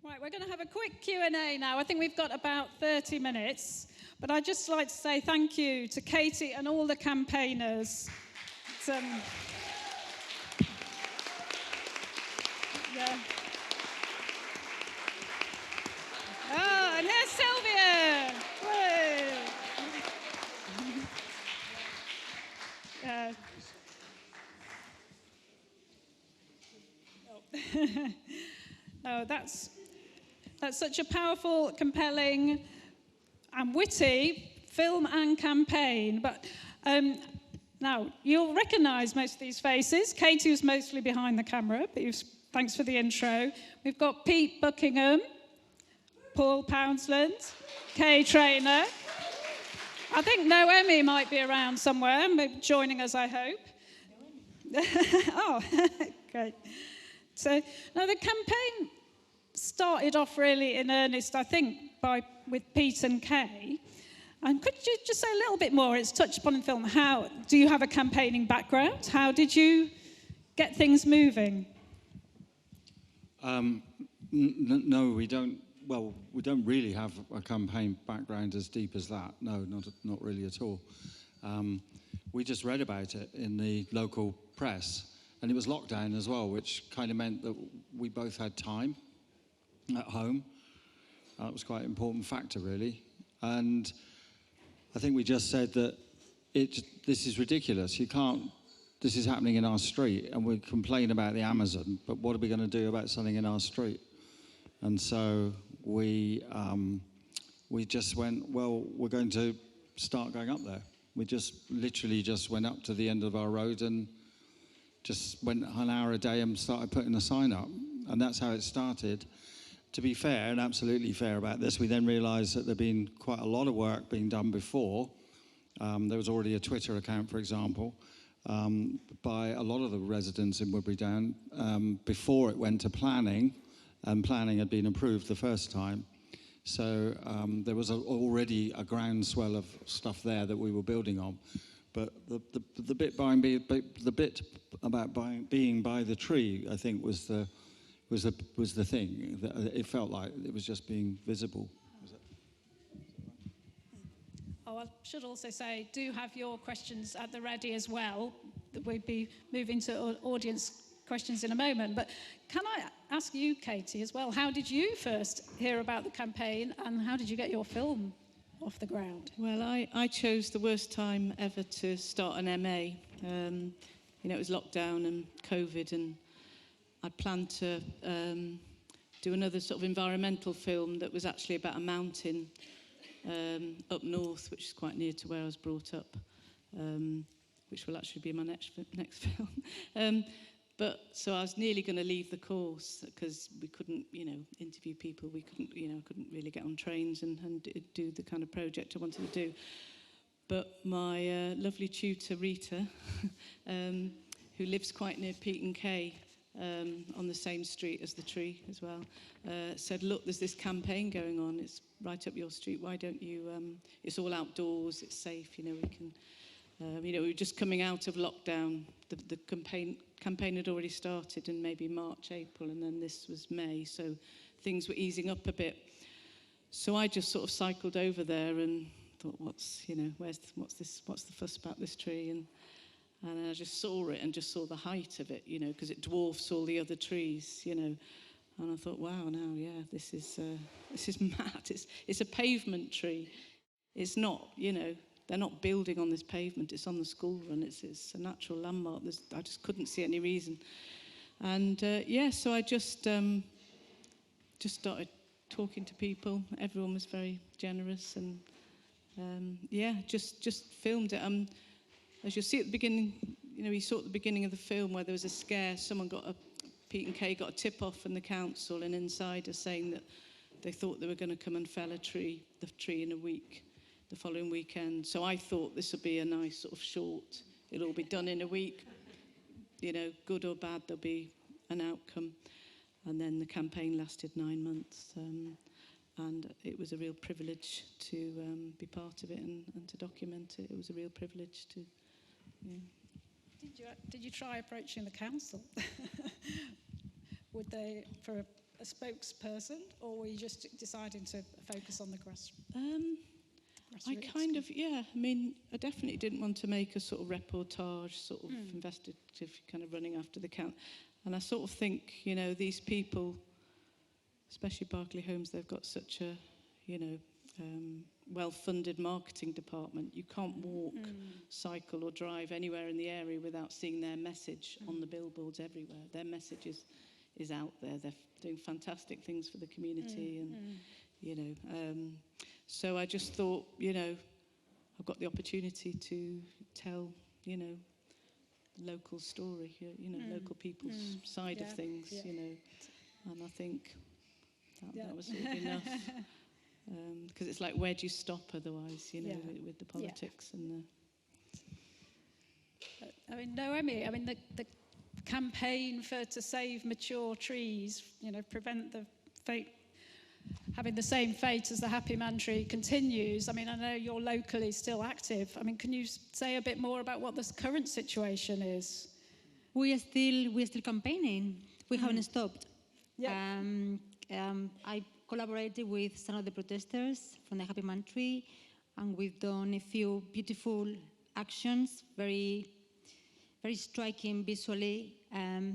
Right, we're going to have a quick Q&A now. I think we've got about 30 minutes. But I'd just like to say thank you to Katie and all the campaigners. Yeah. Oh, and there's Sylvia. No, that's such a powerful, compelling, and witty film and campaign. But now, you'll recognise most of these faces. Katie was mostly behind the camera, but thanks for the intro. We've got Pete Buckingham, Paul Poundsland, Kay Traynor. I think Noemi might be around somewhere, joining us, I hope. Oh, great. So, now the campaign started off really in earnest, I think, with Pete and Kay. And could you just say a little bit more? It's touched upon in the film. How do you have a campaigning background? How did you get things moving? No, we don't. Well, we don't really have a campaign background as deep as that. No, not really at all. We just read about it in the local press, and it was lockdown as well, which kind of meant that we both had time at home. That was quite an important factor, really. And I think we just said that this is ridiculous. You can't. This is happening in our street, and we complain about the Amazon, but what are we going to do about something in our street? And so we just went, well, we're going to start going up there. We literally just went up to the end of our road and just went an hour a day and started putting a sign up. And that's how it started. To be fair, and absolutely fair about this, we then realised that there'd been quite a lot of work being done before. There was already a Twitter account, for example, by a lot of the residents in Woodbury Down before it went to planning, and planning had been approved the first time. So there was already a groundswell of stuff there that we were building on. But the bit about being by the tree, I think, was the thing. It felt like it was just being visible. Oh, I should also say, do have your questions at the ready as well. We'll be moving to audience questions in a moment. But can I ask you, Katie, as well, how did you first hear about the campaign, and how did you get your film off the ground? Well, I chose the worst time ever to start an MA. It was lockdown and COVID, and I'd planned to do another sort of environmental film that was actually about a mountain up north, which is quite near to where I was brought up, which will actually be my next film. So I was nearly going to leave the course because we couldn't, interview people. We couldn't really get on trains and do the kind of project I wanted to do. But my lovely tutor, Rita, who lives quite near Pete and Kay, on the same street as the tree as well, said, look, there's this campaign going on. It's right up your street. Why don't you, it's all outdoors, it's safe, we can, we were just coming out of lockdown. The campaign had already started in maybe March, April, and then this was May, so things were easing up a bit. So I just sort of cycled over there and thought, what's the fuss about this tree? And I just saw it and just saw the height of it, because it dwarfs all the other trees, And I thought, wow, now, yeah, this is mad. It's a pavement tree. It's not, they're not building on this pavement. It's on the school run. It's a natural landmark. I just couldn't see any reason. And so I just started talking to people. Everyone was very generous, and just filmed it. As you'll see at the beginning, you saw at the beginning of the film where there was a scare. Pete and Kay got a tip-off from the council, an insider saying that they thought they were going to come and fell the tree in a week, the following weekend. So I thought this would be a nice sort of short, it'll all be done in a week. Good or bad, there'll be an outcome. And then the campaign lasted 9 months. And it was a real privilege to be part of it and to document it. It was a real privilege to, Did you try approaching the council? Would they, for a spokesperson, or were you just deciding to focus on the grassroots? I kind of, yeah, I mean, I definitely didn't want to make a sort of reportage, sort of investigative, kind of running after the count. And I sort of think, you know, these people, especially Berkeley Homes, they've got such a, you know, well-funded marketing department. You can't walk, cycle or drive anywhere in the area without seeing their message on the billboards everywhere. Their message is out there. They're doing fantastic things for the community and, you know, so I just thought, you know, I've got the opportunity to tell, you know, local story, you know, local people's side of things, you know, and I think that was sort of enough. Because it's like, where do you stop otherwise, you know, with the politics and the... I mean, Noemi, I mean, the campaign to save mature trees, you know, prevent the fate, having the same fate as the Happy Man tree continues. I mean, I know you're locally still active. I mean, can you say a bit more about what the current situation is? We are still campaigning. We haven't stopped. Yeah. I collaborated with some of the protesters from the Happy Man Tree, and we've done a few beautiful actions, very, very striking visually,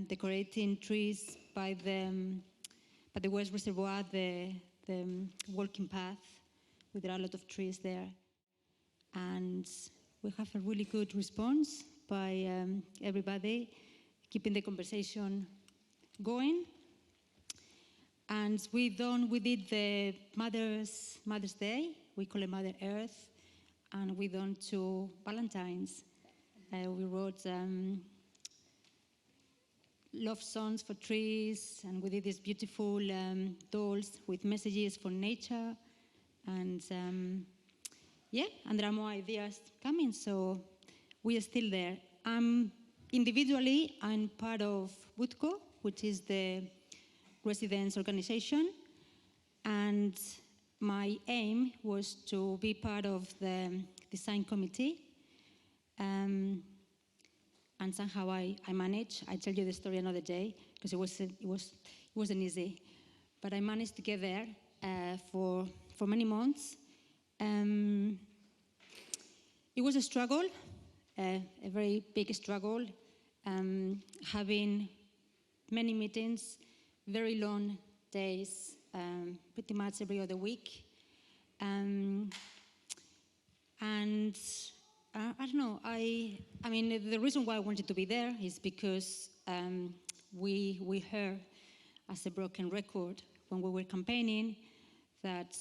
decorating trees by the West Reservoir, the walking path. There are a lot of trees there, and we have a really good response by everybody, keeping the conversation going. And we did the Mother's Day. We call it Mother Earth, and we done 2 Valentines. We wrote love songs for trees, and we did these beautiful dolls with messages for nature, and and there are more ideas coming. So we are still there. Individually, I'm part of WUTCO, which is the residents organization, and my aim was to be part of the design committee, and somehow I managed. I'll tell you the story another day, because it wasn't easy, but I managed to get there for many months. It was a struggle, a very big struggle, having many meetings, very long days, pretty much every other week. And I don't know, I mean, the reason why I wanted to be there is because we heard as a broken record when we were campaigning that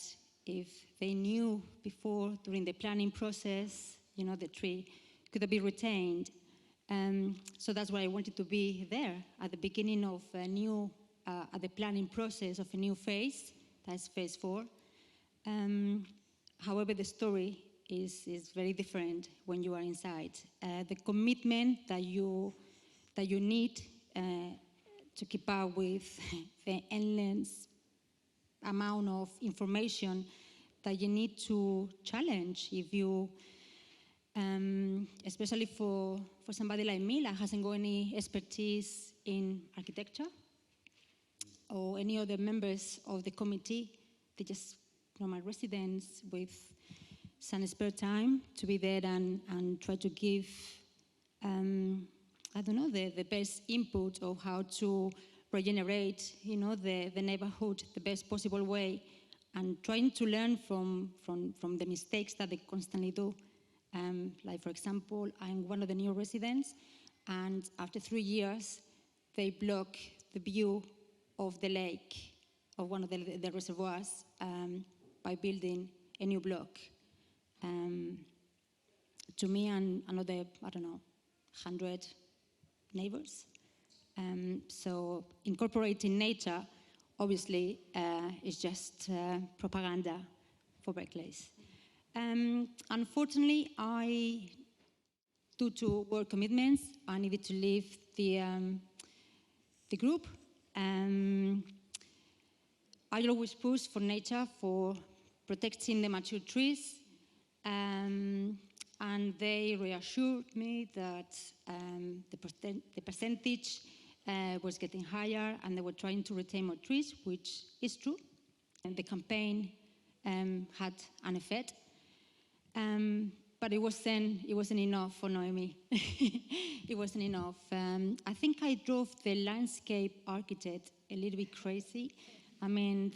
if they knew before, during the planning process, you know, the tree could be retained. So that's why I wanted to be there at the beginning of a new at the planning process of a new phase, that's phase 4. However, the story is very different when you are inside. The commitment that you need to keep up with the endless amount of information that you need to challenge if you, especially for somebody like me that hasn't got any expertise in architecture, or any other members of the committee. They just normal residents with some spare time to be there and try to give, I don't know, the best input of how to regenerate, you know, the neighborhood the best possible way, and trying to learn from the mistakes that they constantly do. Like, for example, I'm one of the new residents, and after 3 years, they block the view of the lake, of one of the reservoirs, by building a new block. To me and another, I don't know, 100 neighbors. So incorporating nature, obviously, is just propaganda for Berkeley. Unfortunately, due to work commitments, I needed to leave the group. I always push for nature, for protecting the mature trees, and they reassured me that the percentage was getting higher, and they were trying to retain more trees, which is true. And the campaign had an effect. But it wasn't enough for Noemi. It wasn't enough. I think I drove the landscape architect a little bit crazy. I mean,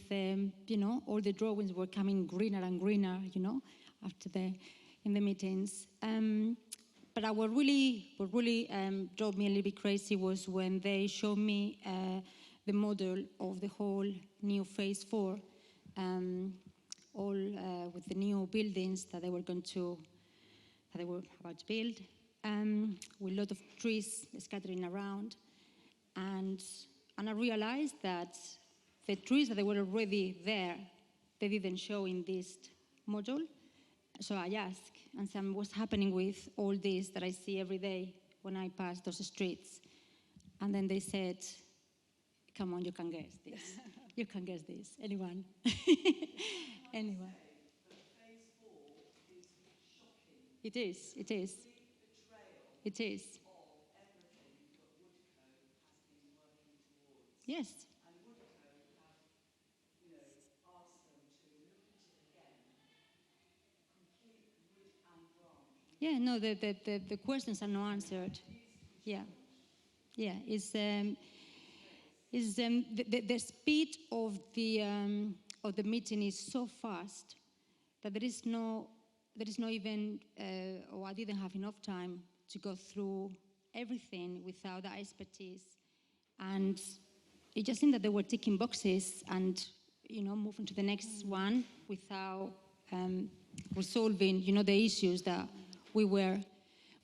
all the drawings were coming greener and greener, in the meetings. But what really drove me a little bit crazy was when they showed me the model of the whole new phase 4, all with the new buildings that they were about to build, with a lot of trees scattering around. And I realized that the trees that they were already there, they didn't show in this module. So I asked and said, what's happening with all this that I see every day when I pass those streets? And then they said, come on, you can guess this. You can guess this. Anyone? Anyone? It is. It is. It is. Yes. Yeah, no, the questions are not answered. Yeah. Yeah, the speed of the meeting is so fast that there is no even, or I didn't have enough time to go through everything without the expertise. And it just seemed that they were ticking boxes and, moving to the next one without resolving, the issues that we were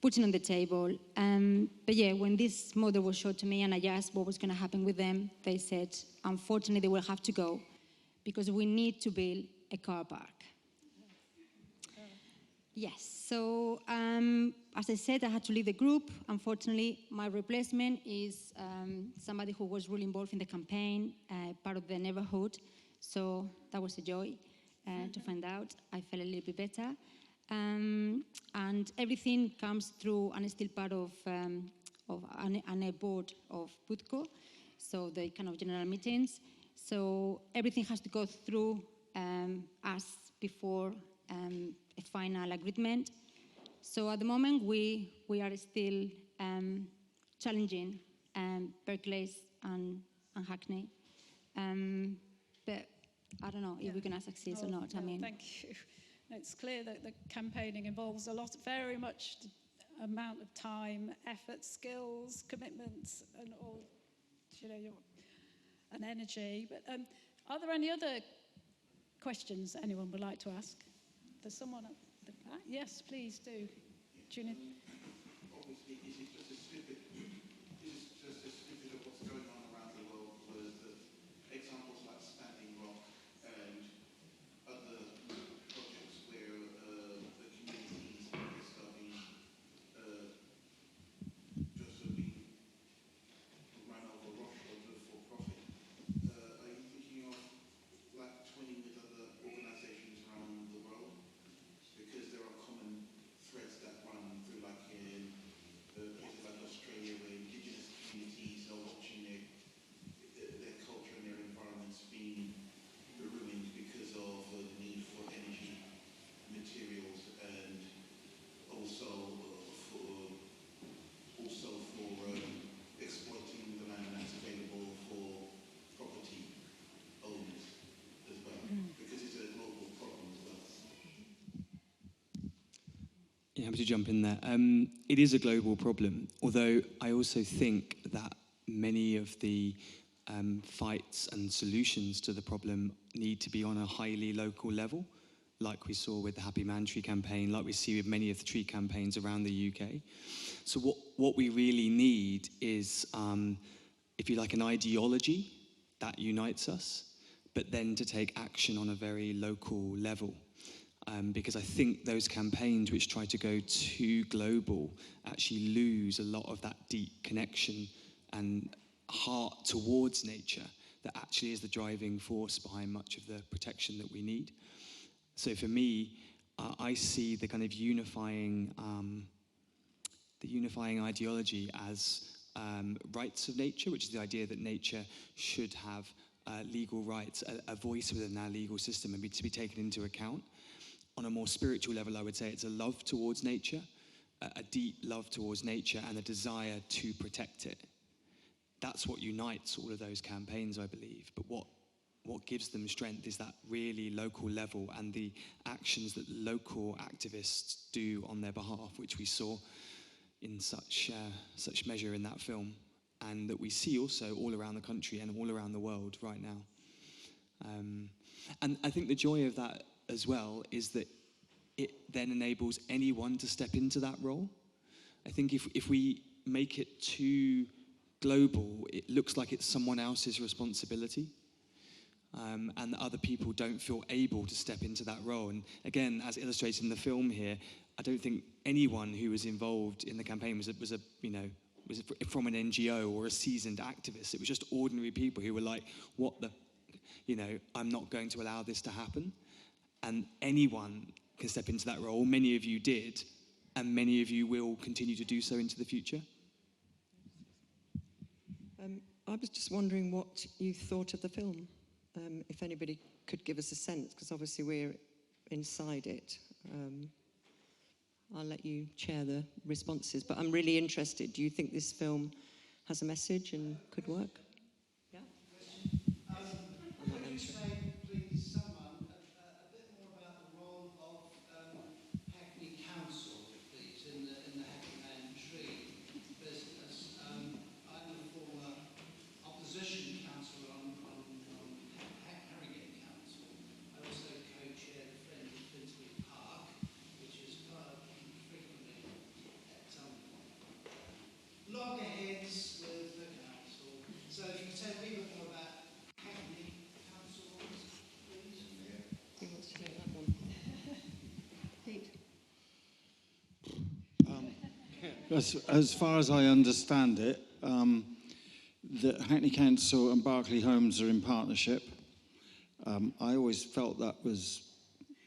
putting on the table. But yeah, when this model was showed to me and I asked what was going to happen with them, they said, unfortunately, they will have to go because we need to build a car park. Yes, so as I said, I had to leave the group. Unfortunately, my replacement is somebody who was really involved in the campaign, part of the neighborhood. So that was a joy to find out. I felt a little bit better. And everything comes through, and is still part of a board of PUTCO, so the kind of general meetings. So everything has to go through us before a final agreement. So at the moment, we are still challenging Berkeley and Hackney. But I don't know if we're going to succeed or not. I mean, thank you. It's clear that the campaigning involves very much amount of time, effort, skills, commitments, and all, and energy. But are there any other questions anyone would like to ask? There's someone at the back. Yes, please do. Junior. Obviously, is it just a snippet of what's going on around the world, whereas the examples like Standing Rock and other projects where the communities are being just being run over roughshod for profit. Are you thinking of like twinning with other organisations around the world? Because there are common threads that run through, like in places like Australia, where indigenous communities are watching their culture and their environments being ruined because of the need for energy, materials, and also for exploiting the land that's available for property owners as well, because it's a global problem as well. Yeah, happy to jump in there. It is a global problem, although I also think that many of the fights and solutions to the problem need to be on a highly local level, like we saw with the Happy Man Tree campaign, like we see with many of the tree campaigns around the UK. So what we really need is, if you like, an ideology that unites us, but then to take action on a very local level. Because I think those campaigns which try to go too global actually lose a lot of that deep connection and heart towards nature that actually is the driving force behind much of the protection that we need. So for me, I see the kind of unifying ideology as rights of nature, which is the idea that nature should have legal rights, a voice within our legal system, and to be taken into account. On a more spiritual level, I would say it's a love towards nature, a deep love towards nature, and a desire to protect it. That's what unites all of those campaigns, I believe. But what gives them strength is that really local level and the actions that local activists do on their behalf, which we saw in such measure in that film, and that we see also all around the country and all around the world right now. And I think the joy of that as well is that it then enables anyone to step into that role. I think if we make it too global, it looks like it's someone else's responsibility. And that other people don't feel able to step into that role. And again, as illustrated in the film here, I don't think anyone who was involved in the campaign was from an NGO or a seasoned activist. It was just ordinary people who were like, what the, I'm not going to allow this to happen. And anyone can step into that role. Many of you did, and many of you will continue to do so into the future. I was just wondering what you thought of the film. If anybody could give us a sense, because obviously we're inside it. I'll let you share the responses, but I'm really interested. Do you think this film has a message and could work? Yeah? Could you say, please, someone, a bit more about the role of Hackney Council, please, in the Hackney and Tree business? I'm a former opposition councillor on Harrogate Council. I also co-chair the Friends of Finsbury Park, which is frequently at loggerheads with the council. So if you could tell me a bit more about Hackney Council, please. Who wants to take that one? Pete? As far as I understand it, the Hackney Council and Berkeley Homes are in partnership. I always felt that was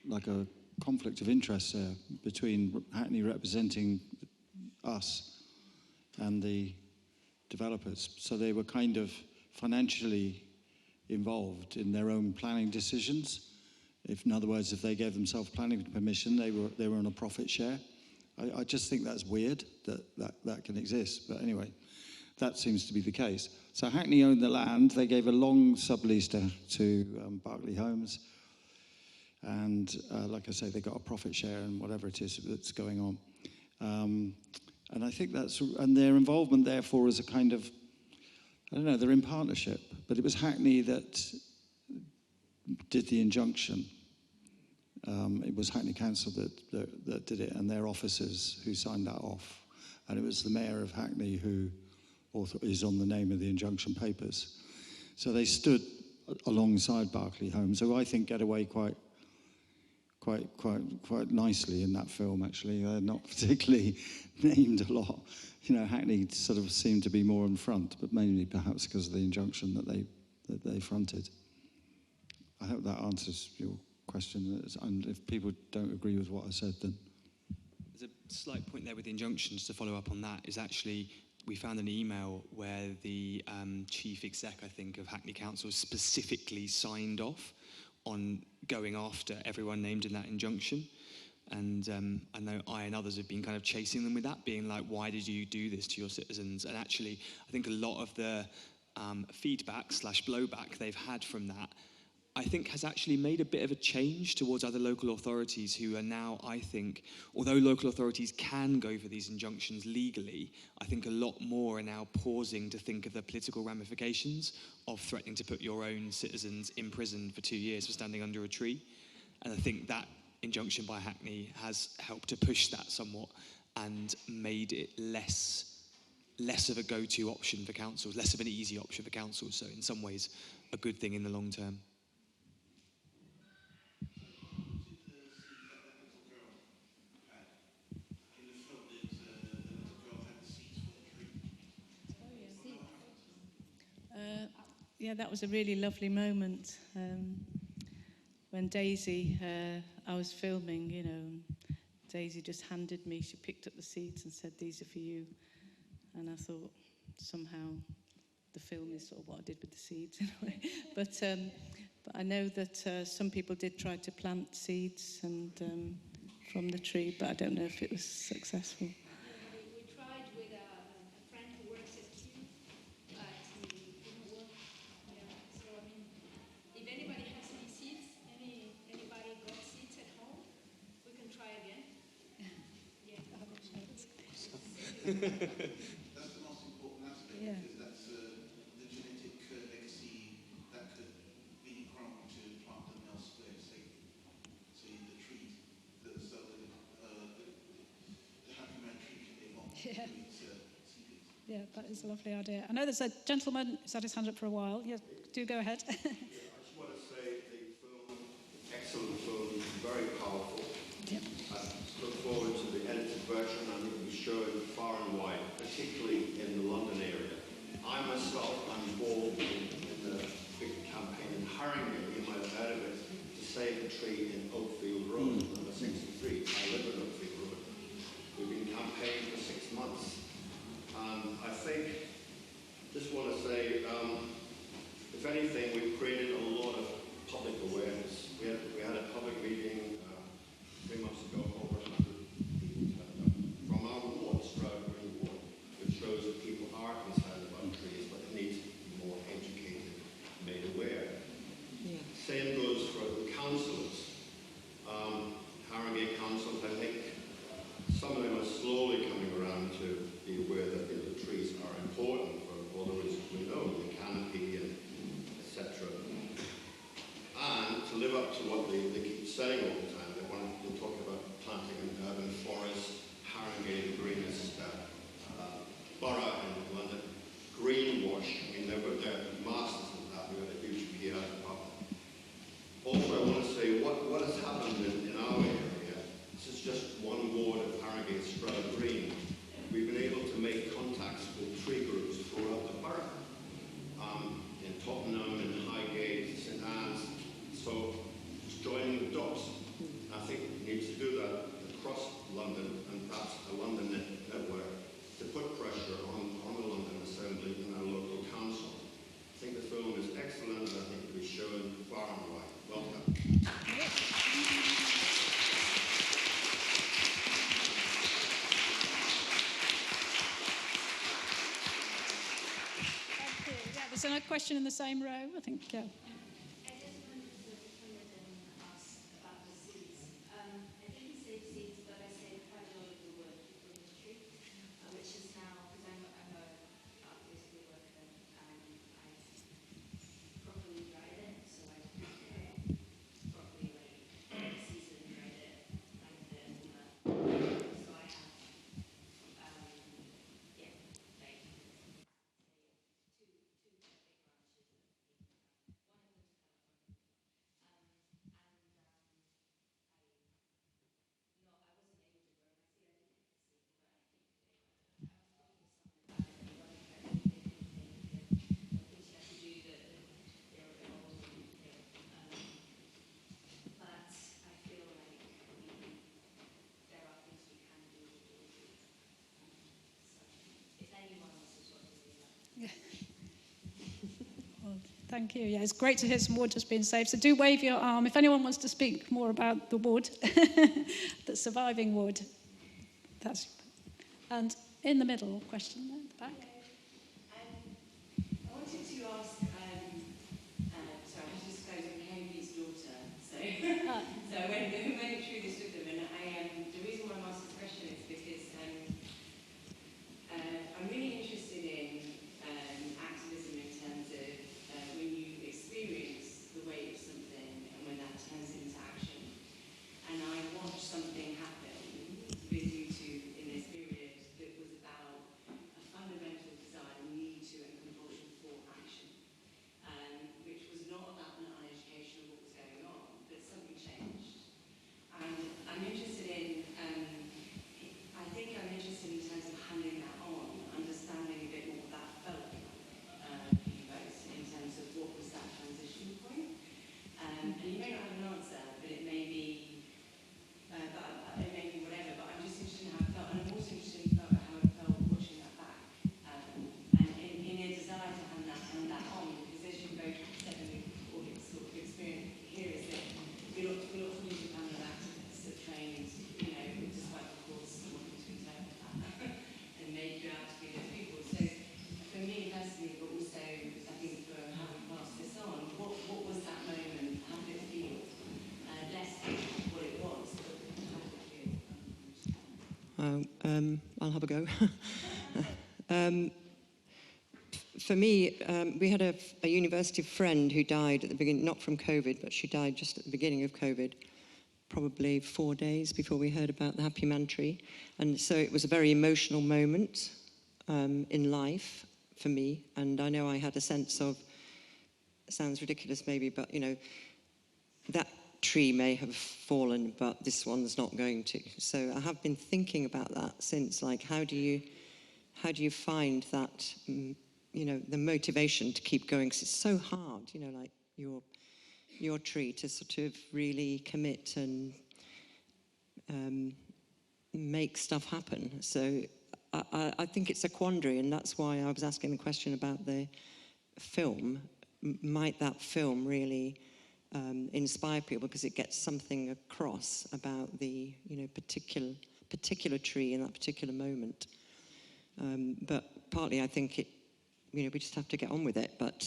like a conflict of interest there between Hackney representing us and the developers. So they were kind of financially involved in their own planning decisions. In other words, if they gave themselves planning permission, they were on a profit share. I just think that's weird that can exist. But anyway, that seems to be the case. So Hackney owned the land. They gave a long sublease to Berkeley Homes. And like I say, they got a profit share and whatever it is that's going on. And I think and their involvement therefore is a kind of, I don't know, they're in partnership. But it was Hackney that did the injunction. It was Hackney Council that did it, and their officers who signed that off. And it was the mayor of Hackney who is on the name of the injunction papers. So they stood alongside Berkeley Homes, who I think get away quite nicely in that film. Actually, they're not particularly named a lot. Hackney sort of seemed to be more in front, but mainly perhaps because of the injunction that they fronted. I hope that answers your question. And if people don't agree with what I said, then there's a slight point there with the injunctions to follow up on that. Is actually we found an email where the chief exec, I think, of Hackney Council specifically signed off on going after everyone named in that injunction. And I know I and others have been kind of chasing them with that, being like, why did you do this to your citizens? And actually, I think a lot of the feedback/blowback they've had from that, I think has actually made a bit of a change towards other local authorities who are now, I think, although local authorities can go for these injunctions legally, I think a lot more are now pausing to think of the political ramifications of threatening to put your own citizens in prison for 2 years for standing under a tree. And I think that injunction by Hackney has helped to push that somewhat and made it less of a go-to option for councils, less of an easy option for councils. So in some ways, a good thing in the long term. Yeah, that was a really lovely moment. When Daisy, I was filming, Daisy just handed me, she picked up the seeds and said, these are for you. And I thought, somehow the film is sort of what I did with the seeds in a way. But I know that some people did try to plant seeds and from the tree, but I don't know if it was successful. We tried with a friend who works at Kew, but it didn't work. Yeah. So I mean, if anybody has any seeds, anybody got seeds at home, we can try again. Yeah. That's the most important aspect, Yeah. because that's the genetic legacy that could be grown to plant them elsewhere, say the trees, the happy man tree can live on Yeah. to its seedlings. Yeah, that is a lovely idea. I know there's a gentleman who's had his hand up for a while. Yeah, do go ahead. I just want to say the film, excellent film, very powerful. Yep. I look forward to the edited version. I think we show it far and wide, particularly in the London area. I myself, I'm involved in the big campaign in Haringey, you might have heard of it, to save a tree in Oakfield Road, number 63. I live in Oakfield Road. We've been campaigning for 6 months. I think, just want to say, if anything, we've created a lot of public awareness. We had a public meeting 3 months ago, over 100 people turned up from our ward, Stroud Green Ward, which shows that people are concerned about trees, but it needs to be more educated, made aware. Yeah. Same goes for the councillors. Haringey council, I think some of them are slowly coming around to be aware that the trees are important for all the reasons we know, the canopy and etc. And to live up to what they keep saying all the time, they talk about planting an urban forest, Haringey, the greenest borough in London, greenwash. I mean, they're masters of that. We've got a huge PR department. Also, I want to say what has happened in our area. This is just one ward of Haringey, Stroud Green. We've been able to make contacts with tree groups throughout the borough, in Tottenham, in Highgate, St Anne's. So, just joining the dots. I think we need to do that across London and perhaps a London network to put pressure on the London Assembly and our local council. I think the film is excellent and I think it will be shown far and wide. Welcome. Thank you. Yeah, there's another question in the same row, I think. Yeah. I just wanted to ask about the seeds. I didn't save seeds, but I saved quite a lot of the wood from the tree, which is now, because I'm a art history worker, I properly dried it, so I properly seasoned dried it, and then so I have yeah, like two big branches. One of them's California. No, I wasn't able to grow my seed. I didn't see, but I think I was talking to someone about it. I think they which had to do that they were involved in it. But I feel like there are things we can do with the seeds. So if anyone else is what to do that. Well, thank you. Yeah, it's great to hear some wood has been saved. So do wave your arm if anyone wants to speak more about the wood, the surviving wood. That's and in the middle question there at the back. I wanted to ask, sorry, I just disclosed I'm Henry's daughter, so so I went through this with them, and the reason why I'm asking this question is because I'm really interested in activism in terms of when you experience the weight of something and when that turns into action. And I watched something happen with you two in this period that was about a fundamental I'll have a go. For me, we had a university friend who died at the beginning, not from COVID, but she died just at the beginning of COVID, probably 4 days before we heard about the Happy Man Tree. And so it was a very emotional moment in life for me. And I know I had a sense of, it sounds ridiculous maybe, but you know, that tree may have fallen, but this one's not going to. So I have been thinking about that since, like, how do you find that, you know, the motivation to keep going? Because it's so hard, you know, like your tree, to sort of really commit and make stuff happen. So I think it's a quandary, and that's why I was asking the question about the film. Might that film really inspire people, because it gets something across about the, you know, particular tree in that particular moment. But partly I think it, you know, we just have to get on with it, but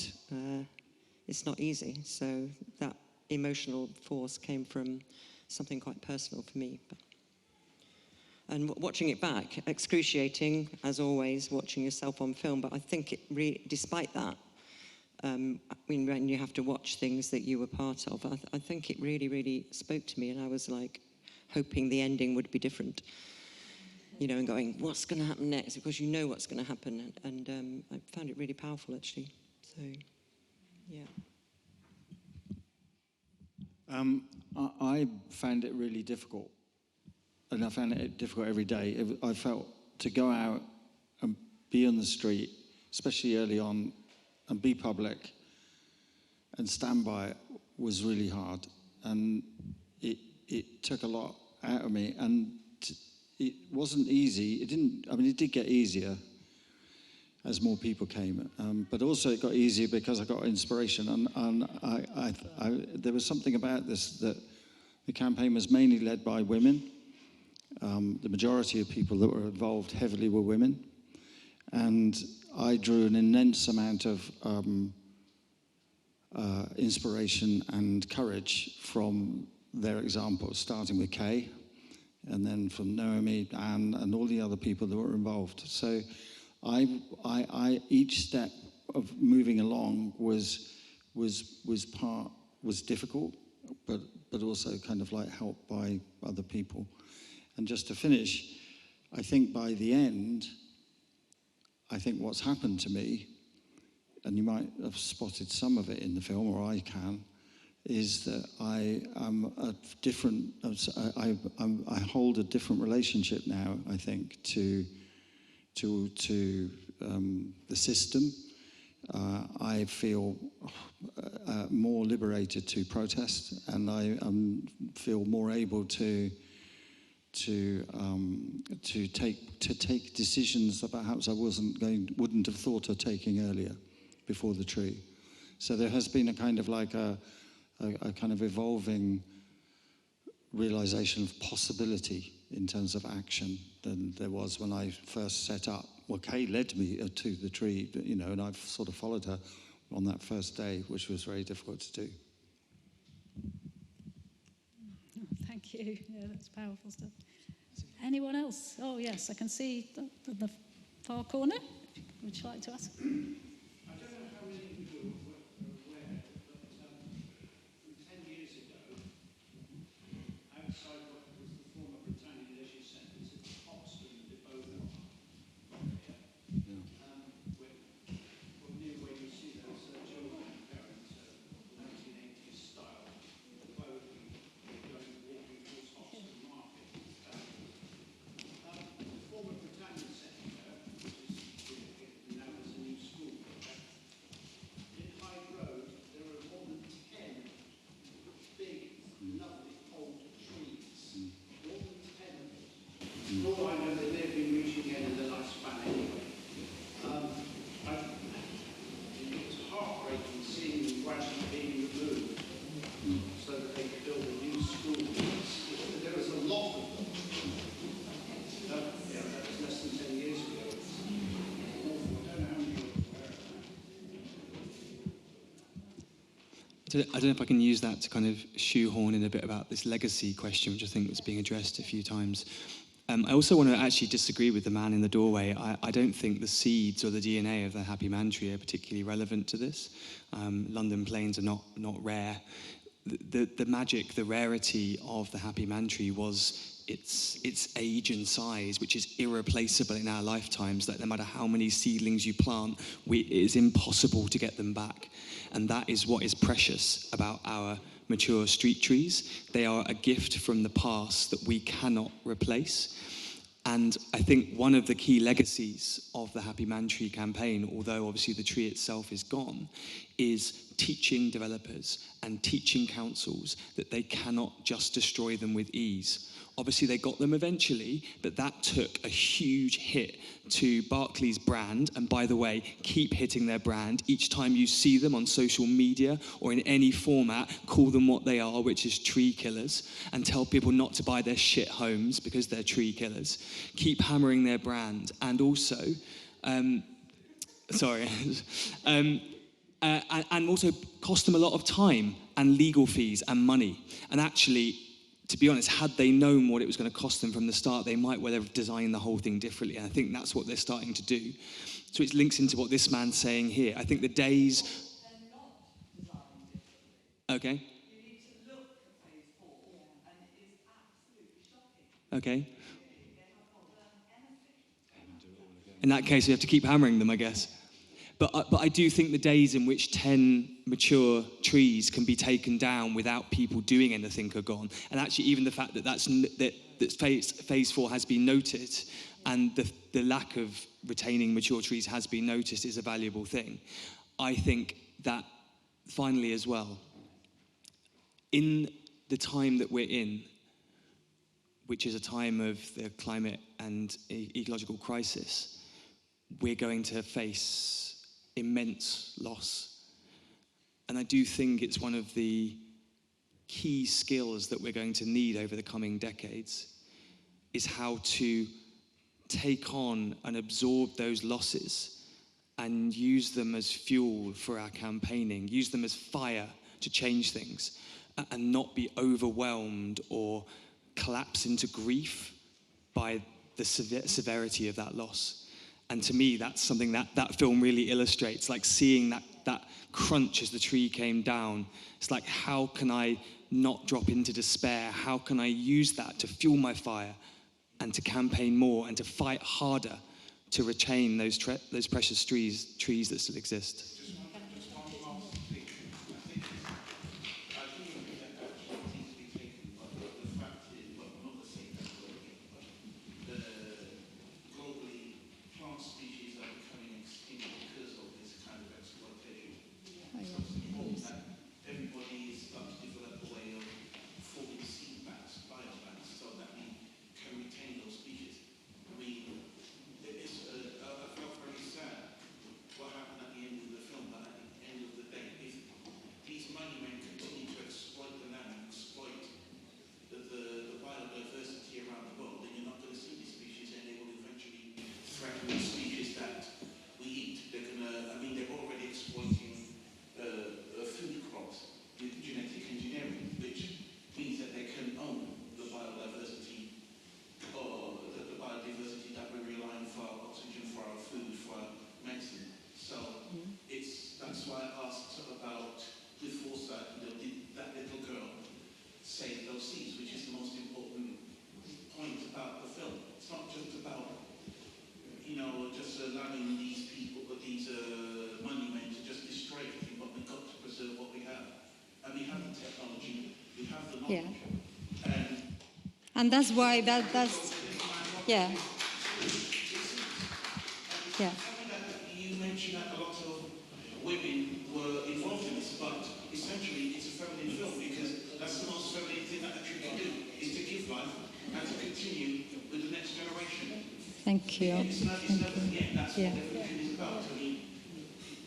it's not easy. So that emotional force came from something quite personal for me. And watching it back, excruciating as always, watching yourself on film, but I think it really, despite that, I mean, when you have to watch things that you were part of, I think it really, really spoke to me, and I was like hoping the ending would be different, you know, and going, what's going to happen next? Because you know what's going to happen, and I found it really powerful, actually. So, yeah. I found it really difficult, and I found it difficult every day. I felt to go out and be on the street, especially early on, and be public and stand by it was really hard, and it took a lot out of me, and it wasn't easy. It didn't. I mean, it did get easier as more people came, but also it got easier because I got inspiration, and there was something about this, that the campaign was mainly led by women. The majority of people that were involved heavily were women, and I drew an immense amount of inspiration and courage from their examples, starting with Kay, and then from Naomi, Anne, and all the other people that were involved. So each step of moving along was difficult, but also kind of like helped by other people. And just to finish, I think by the end, I think what's happened to me, and you might have spotted some of it in the film, or I can, is that I am a different. I hold a different relationship now, I think, to the system. I feel more liberated to protest, and I feel more able to take decisions that perhaps I wouldn't have thought of taking earlier, before the tree. So there has been a kind of like a kind of evolving realization of possibility in terms of action than there was when I first set up. Well, Kay led me to the tree, you know, and I've sort of followed her on that first day, which was very difficult to do. Thank you. Yeah, that's powerful stuff. Anyone else? Oh, yes, I can see the far corner. Would you like to ask? I don't know how many of you are aware, but 10 years ago, outside what was the former Britannic Leisure Centre in Hoxton, the Bowen area, near where you see those children and parents, 1980s style, the boat going walking towards Hoxton Market. The former Britannic Centre, which is now as a new school, in Hyde Road, there are more than 10 big, lovely old trees. More than 10 of them. For all I know, they may have been reaching the end of their lifespan anyway. It was heartbreaking seeing them gradually being removed so that they could build a new school. There was a lot of them. That was less than 10 years ago. It's awful. I don't know how many are aware of that. I don't know if I can use that to kind of shoehorn in a bit about this legacy question, which I think was being addressed a few times. I also want to actually disagree with the man in the doorway. I don't think the seeds or the DNA of the Happy Man tree are particularly relevant to this. London planes are not rare. The magic, the rarity of the Happy Man tree was its age and size, which is irreplaceable in our lifetimes, that no matter how many seedlings you plant, it is impossible to get them back. And that is what is precious about our mature street trees. They are a gift from the past that we cannot replace. And I think one of the key legacies of the Happy Man Tree campaign, although obviously the tree itself is gone, is teaching developers and teaching councils that they cannot just destroy them with ease. Obviously they got them eventually, but that took a huge hit to Barclays' brand. And by the way, keep hitting their brand. Each time you see them on social media or in any format, call them what they are, which is tree killers, and tell people not to buy their shit homes because they're tree killers. Keep hammering their brand. And also, and also cost them a lot of time and legal fees and money. And actually, to be honest, had they known what it was going to cost them from the start, they might well have designed the whole thing differently. And I think that's what they're starting to do. So it links into what this man's saying here. I think the days... Okay. Okay. In that case, we have to keep hammering them, I guess. But I do think the days in which 10 mature trees can be taken down without people doing anything are gone. And actually, even the fact that phase 4 has been noted and the lack of retaining mature trees has been noticed is a valuable thing. I think that, finally as well, in the time that we're in, which is a time of the climate and ecological crisis, we're going to face immense loss. And I do think it's one of the key skills that we're going to need over the coming decades, is how to take on and absorb those losses and use them as fuel for our campaigning, use them as fire to change things, and not be overwhelmed or collapse into grief by the severity of that loss. And to me, that's something that film really illustrates, like seeing that crunch as the tree came down. It's like, how can I not drop into despair? How can I use that to fuel my fire and to campaign more and to fight harder to retain those precious trees that still exist? Yeah. And that's why that's yeah. Yeah. You mentioned that a lot of women were involved in this, but essentially it's a feminine film because that's the most feminine thing that a tree can do, is to give life and to continue with the next generation. Thank you. It's never the end. That's what evolution is about. I mean,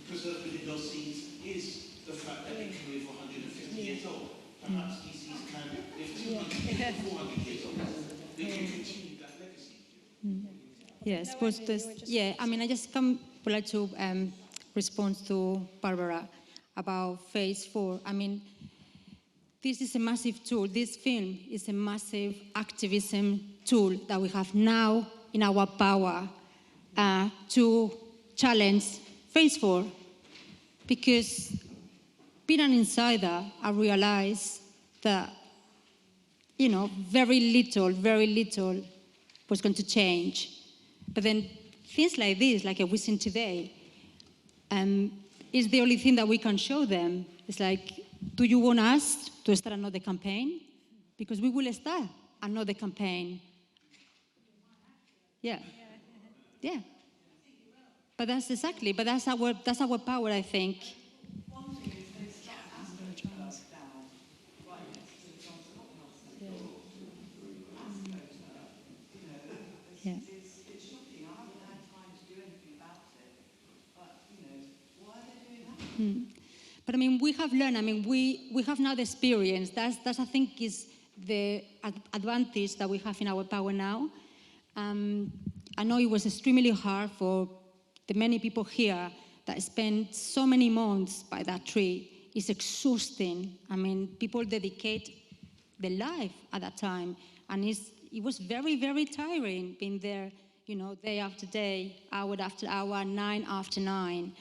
preserved within those seeds is the fact that they can live 150 years old. Perhaps these seeds can live 200, 400 years old. They can continue that legacy. Yes, yeah, I mean, I just would like to respond to Barbara about phase 4. I mean, this is a massive tool. This film is a massive activism tool that we have now in our power to challenge Phase 4. Because being an insider, I realized that, very little was going to change. But then things like this, like we've seen today, is the only thing that we can show them. It's like, do you want us to start another campaign? Because we will start another campaign. Yeah. But that's our power, I think. Yeah. But I mean, we have learned. I mean, we have now the experience. That's I think is the advantage that we have in our power now. I know it was extremely hard for the many people here that spent so many months by that tree. It's exhausting. I mean, people dedicate their life at that time, and it was very, very tiring being there, day after day, hour after hour, 9 after 9.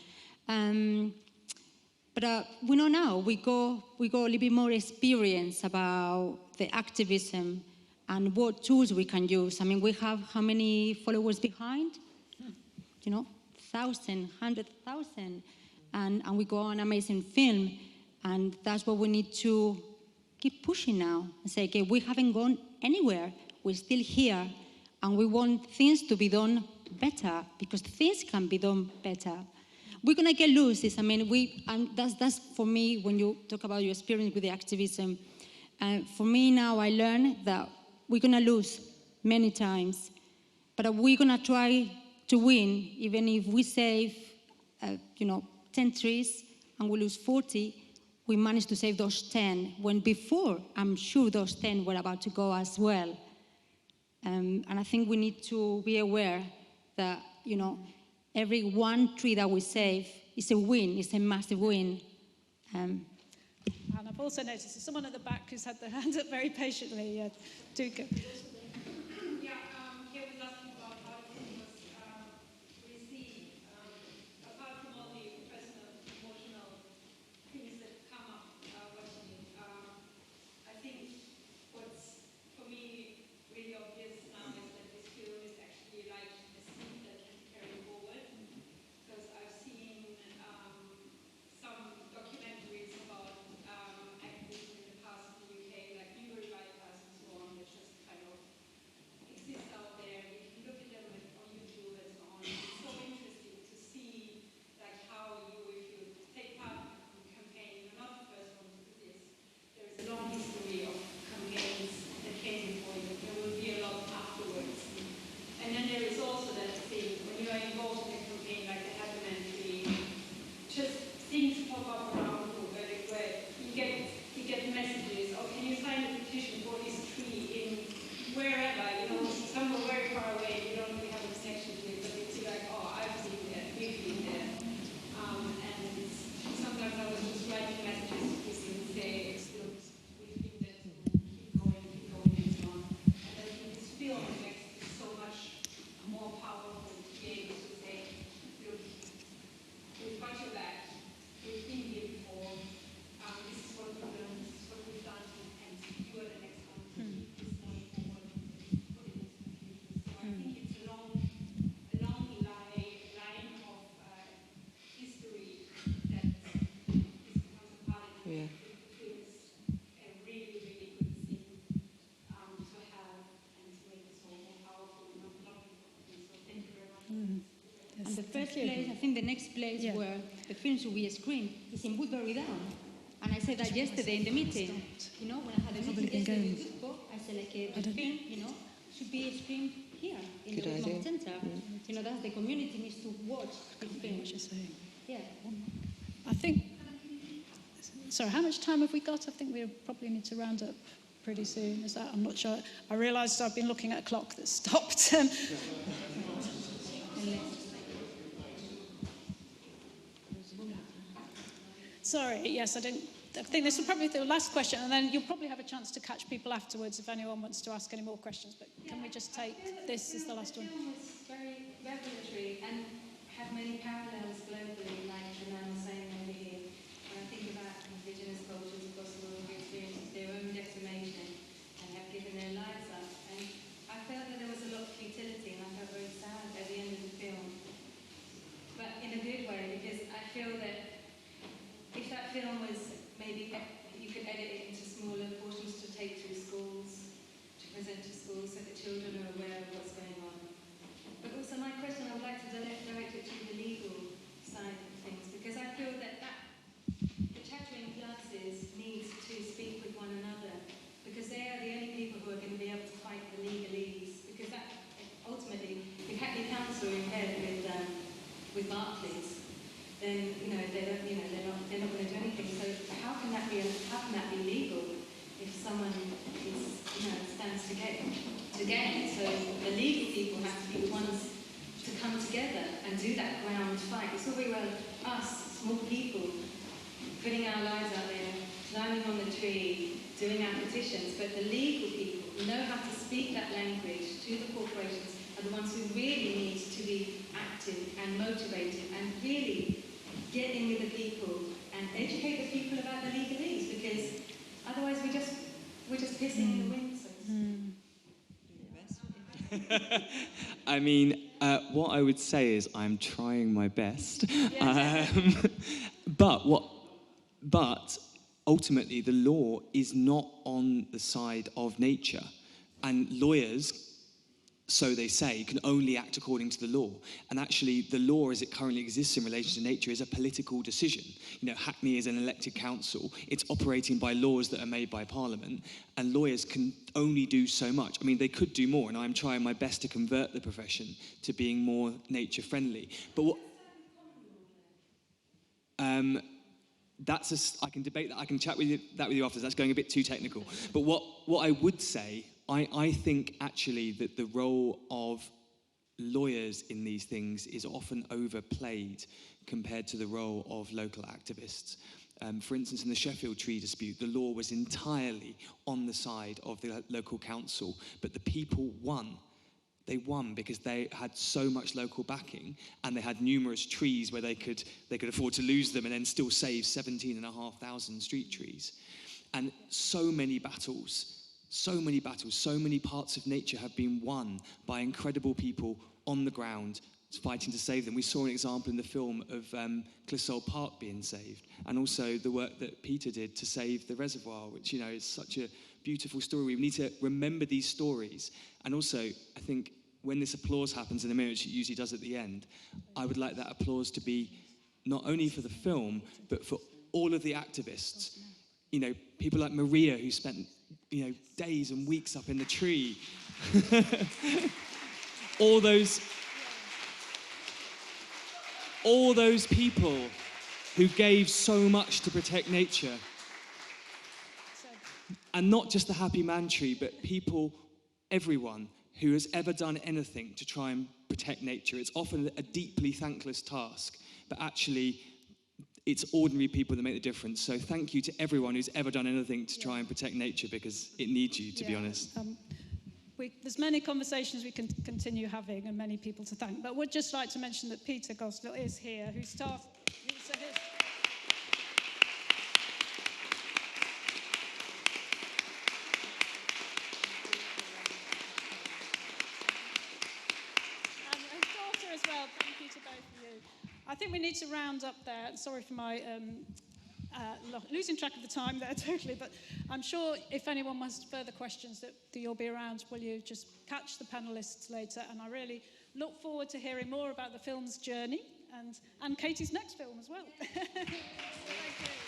But we know now, we got a little bit more experience about the activism and what tools we can use. I mean, we have how many followers behind? 1,000, 100,000. And we got an amazing film. And that's what we need to keep pushing now and say, okay, we haven't gone anywhere. We're still here. And we want things to be done better, because things can be done better. We're going to get loose. I mean, and that's for me, when you talk about your experience with the activism. For me now, I learned that we're going to lose many times, but we're going to try to win, even if we save, 10 trees and we lose 40, we managed to save those 10, when before, I'm sure those 10 were about to go as well. And I think we need to be aware that, every one tree that we save is a win, it's a massive win. And I've also noticed there's someone at the back who's had their hand up very patiently. Yeah, do go. Here was asking about how it was received, apart from all the personal, emotional things that come up watching it. I think what's, for me, really obvious now is that this film is actually like a seed that can carry forward. Because I've seen some documentaries about activism in the past in the UK, like New Bypass and so on, which just kind of exist out there. You can look at them on YouTube and so on. It's so interesting to see like how you, if you take part in a campaign, you're not the first one to do this. There is a long history of campaigns that came before you. There will be a lot afterwards. And then there is also that thing, when you are involved in a campaign like the Happy Man Tree, just things pop up around you where you get messages, oh, can you sign a petition for this tree in wherever, somewhere very far away, you don't really have a connection to it, but it's like, oh, I've been there, we've been there. And sometimes I was just writing messages to people and say, look, we've been there too, keep going, and so on. And I think this film makes it so much more powerful to be able to say, look, we've got your back, we've been here before, this is what we've done, this is what we've done, and you are the next one to keep this going forward, put it into the future. So I think it's a long line of history that this becomes a part of it. It feels a really, really good thing to have and to make this all more powerful and not important. So thank you very much. And the first place, I think the next place where the film should be screened is in Woodbury Down. And I said that yesterday in the meeting. When I had a meeting yesterday with Woodco, I said the film, should be screened here in the Woodmont Centre. That the community needs to watch the film. Yeah. I think, sorry, how much time have we got? I think we probably need to round up pretty soon. Is that? I'm not sure. I realised I've been looking at a clock that stopped. Sorry, yes, I didn't I think this will probably be the last question, and then you'll probably have a chance to catch people afterwards if anyone wants to ask any more questions. But can we just take this as the last one? The film was very revelatory and had many parallels globally, like Janelle was saying over here. When I think about indigenous cultures across the world who experienced their own decimation and have given their lives up. And I felt that there was a lot of futility, and I felt very sad at the end of the film. But in a good way, because I feel that if that film was maybe you could edit it into smaller portions to take through schools, to present to schools so that children are aware of what's going on. But also my question, I would like to direct it to the legal side of things, because I feel that the chattering classes need to speak with one another, because they are the only people who are going to be able to fight the legalese, because that ultimately, if Hackney Council are in bed with Barclays, then they're not going to do anything. So how can that be legal if someone stands to gain? So the legal people have to be the ones to come together and do that ground fight. It's all very well us small people putting our lives out there, climbing on the tree, doing our petitions, but the legal people who know how to speak that language to the corporations are the ones who really need to be active and motivated and really get in with the people and educate the people about the legalese, because otherwise we're just pissing in the wind. So I mean, what I would say is I'm trying my best. But ultimately, the law is not on the side of nature, and lawyers, so they say, can only act according to the law. And actually, the law as it currently exists in relation to nature is a political decision. Hackney is an elected council. It's operating by laws that are made by Parliament, and lawyers can only do so much. I mean, they could do more, and I'm trying my best to convert the profession to being more nature-friendly. But what... I can debate that. I can chat with you afterwards. That's going a bit too technical. But what I would say, I think actually that the role of lawyers in these things is often overplayed compared to the role of local activists. For instance, in the Sheffield tree dispute, the law was entirely on the side of the local council, but the people won. They won because they had so much local backing, and they had numerous trees where they could afford to lose them and then still save 17,500 street trees. And so many battles, so many parts of nature have been won by incredible people on the ground fighting to save them. We saw an example in the film of Clissold Park being saved, and also the work that Peter did to save the reservoir, which is such a beautiful story. We need to remember these stories. And also, I think when this applause happens in the minute, which it usually does at the end, I would like that applause to be not only for the film, but for all of the activists. People like Maria, who spent days and weeks up in the tree. all those people who gave so much to protect nature. And not just the Happy Man tree, but people, everyone who has ever done anything to try and protect nature. It's often a deeply thankless task, but actually it's ordinary people that make the difference. So thank you to everyone who's ever done anything to try and protect nature, because it needs you, to be honest. There's many conversations we can continue having and many people to thank, but would just like to mention that Peter Gosnell is here, who's staff. I think we need to round up there. Sorry for my losing track of the time there totally, but I'm sure if anyone has further questions that you'll be around, will you just catch the panellists later? And I really look forward to hearing more about the film's journey and Katie's next film as well. Thank you.